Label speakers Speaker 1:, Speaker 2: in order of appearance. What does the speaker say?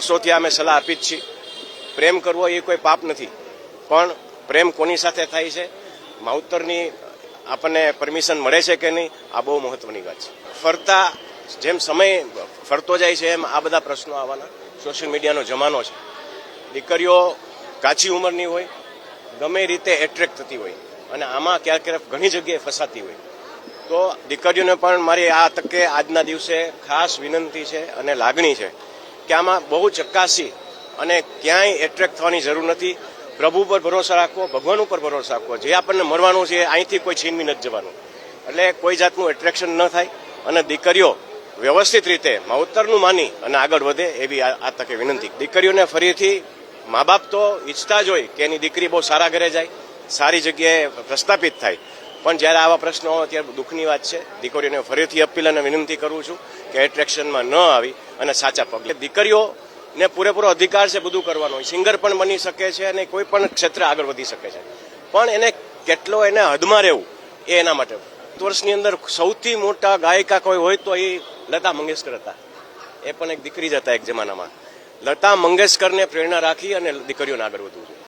Speaker 1: વર્ષોથી અમે સલાહ આપી જ છીએ। પ્રેમ કરવો એ કોઈ પાપ નથી, પણ પ્રેમ કોની સાથે થાય છે, માવતરની આપણને પરમિશન મળે છે કે નહીં, આ બહુ મહત્વની વાત છે। ફરતા જેમ સમય ફરતો જાય છે એમ આ બધા પ્રશ્નો આવવાના। સોશિયલ મીડિયાનો જમાનો છે, દીકરીઓ કાચી ઉંમરની હોય, ગમે રીતે એટ્રેક્ટ થતી હોય અને આમાં ક્યારેક ક્યારેક ઘણી જગ્યાએ ફસાતી હોય, તો દીકરીઓને પણ મારી આ તકે આજના દિવસે ખાસ વિનંતી છે અને લાગણી છે કે આમાં બહુ ચકાસી અને ક્યાંય એટ્રેક્ટ થવાની જરૂર નથી। પ્રભુ પર ભરોસો રાખવો, ભગવાન ઉપર ભરોસો રાખવો। જે આપણને મળવાનું છે અહીંથી કોઈ છીનવી નથી જવાનું, એટલે કોઈ જાતનું એટ્રેક્શન ન થાય અને દીકરીઓ વ્યવસ્થિત રીતે માવતરનું માની અને આગળ વધે એવી આ તકે વિનંતી। દીકરીઓને ફરીથી મા બાપ તો ઈચ્છતા જ હોય કે એની દીકરી બહુ સારા ઘરે જાય, સારી જગ્યાએ પ્રસ્થાપિત થાય, પણ જ્યારે આવા પ્રશ્નો હોય ત્યારે દુઃખની વાત છે। દીકરીઓને ફરીથી અપીલ અને વિનંતી કરું છું કે એટ્રેક્શનમાં ન આવી અને સાચા પગલે દીકરીઓને પૂરેપૂરો અધિકાર છે બધું કરવાનો હોય, સિંગર પણ બની શકે છે અને કોઈ પણ ક્ષેત્રે આગળ વધી શકે છે, પણ એને કેટલો એને હદમાં રહેવું એ એના માટે। વર્ષની અંદર સૌથી મોટા ગાયિકા કોઈ હોય તો એ લતા મંગેશકર હતા, એ પણ એક દીકરી જ હતા એક જમાનામાં। લતા મંગેશકરને પ્રેરણા રાખી અને દીકરીઓને આગળ વધવું જોઈએ।